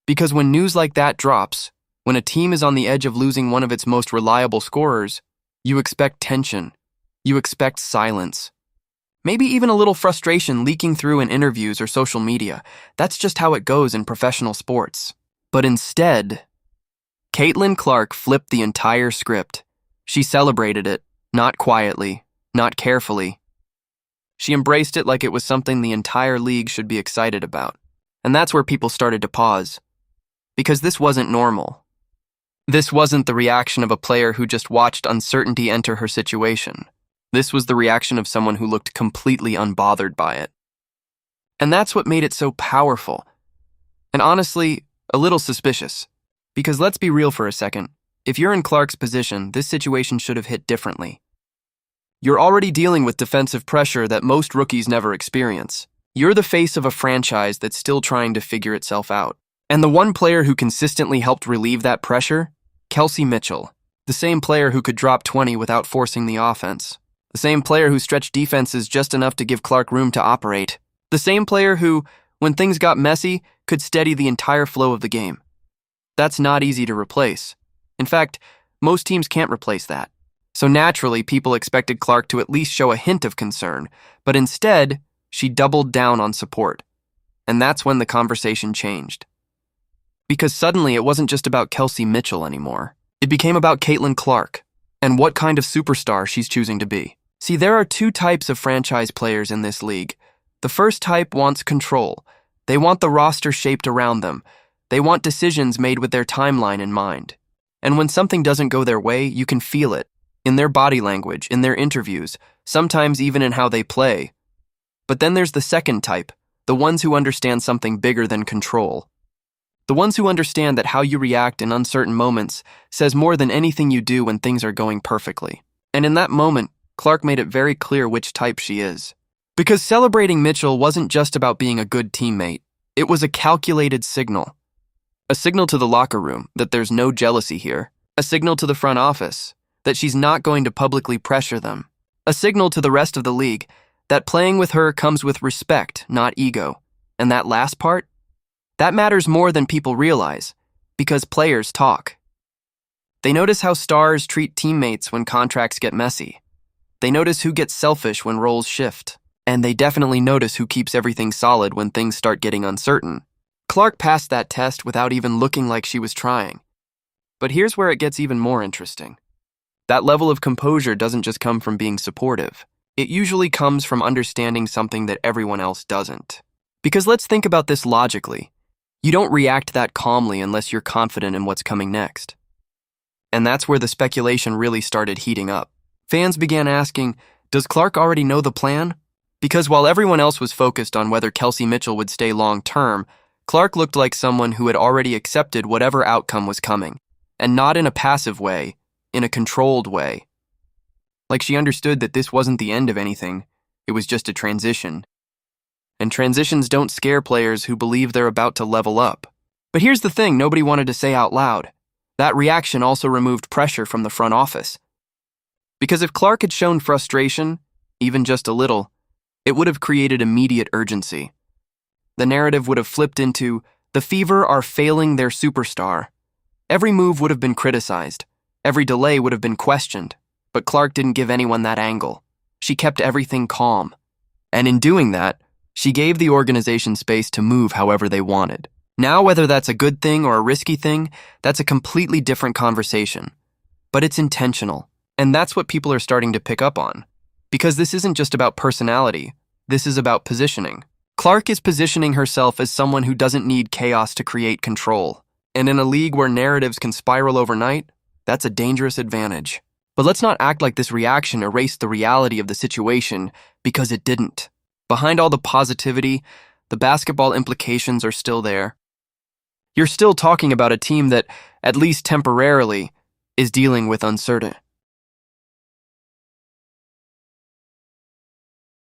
Because when news like that drops, when a team is on the edge of losing one of its most reliable scorers, you expect tension. You expect silence. Maybe even a little frustration leaking through in interviews or social media. That's just how it goes in professional sports. But instead, Caitlin Clark flipped the entire script. She celebrated it, not quietly, not carefully. She embraced it like it was something the entire league should be excited about. And that's where people started to pause. Because this wasn't normal. This wasn't the reaction of a player who just watched uncertainty enter her situation. This was the reaction of someone who looked completely unbothered by it. And that's what made it so powerful. And honestly, a little suspicious. Because let's be real for a second. If you're in Clark's position, this situation should have hit differently. You're already dealing with defensive pressure that most rookies never experience. You're the face of a franchise that's still trying to figure itself out. And the one player who consistently helped relieve that pressure? Kelsey Mitchell. The same player who could drop 20 without forcing the offense. The same player who stretched defenses just enough to give Clark room to operate. The same player who, when things got messy, could steady the entire flow of the game. That's not easy to replace. In fact, most teams can't replace that. So naturally, people expected Clark to at least show a hint of concern, but instead, she doubled down on support. And that's when the conversation changed. Because suddenly it wasn't just about Kelsey Mitchell anymore. It became about Caitlin Clark, and what kind of superstar she's choosing to be. See, there are two types of franchise players in this league. The first type wants control. They want the roster shaped around them. They want decisions made with their timeline in mind. And when something doesn't go their way, you can feel it. In their body language, in their interviews, sometimes even in how they play. But then there's the second type, the ones who understand something bigger than control. The ones who understand that how you react in uncertain moments says more than anything you do when things are going perfectly. And in that moment, Clark made it very clear which type she is. Because celebrating Mitchell wasn't just about being a good teammate. It was a calculated signal. A signal to the locker room that there's no jealousy here. A signal to the front office that she's not going to publicly pressure them. A signal to the rest of the league that playing with her comes with respect, not ego. And that last part? That matters more than people realize, because players talk. They notice how stars treat teammates when contracts get messy. They notice who gets selfish when roles shift. And they definitely notice who keeps everything solid when things start getting uncertain. Clark passed that test without even looking like she was trying. But here's where it gets even more interesting. That level of composure doesn't just come from being supportive. It usually comes from understanding something that everyone else doesn't. Because let's think about this logically. You don't react that calmly unless you're confident in what's coming next. And that's where the speculation really started heating up. Fans began asking, does Clark already know the plan? Because while everyone else was focused on whether Kelsey Mitchell would stay long-term, Clark looked like someone who had already accepted whatever outcome was coming. And not in a passive way, in a controlled way. Like she understood that this wasn't the end of anything, it was just a transition. And transitions don't scare players who believe they're about to level up. But here's the thing nobody wanted to say out loud. That reaction also removed pressure from the front office. Because if Clark had shown frustration, even just a little, it would have created immediate urgency. The narrative would have flipped into, the Fever are failing their superstar. Every move would have been criticized. Every delay would have been questioned. But Clark didn't give anyone that angle. She kept everything calm. And in doing that, she gave the organization space to move however they wanted. Now, whether that's a good thing or a risky thing, that's a completely different conversation. But it's intentional. And that's what people are starting to pick up on. Because this isn't just about personality. This is about positioning. Clark is positioning herself as someone who doesn't need chaos to create control. And in a league where narratives can spiral overnight, that's a dangerous advantage. But let's not act like this reaction erased the reality of the situation, because it didn't. Behind all the positivity, the basketball implications are still there. You're still talking about a team that, at least temporarily, is dealing with uncertainty.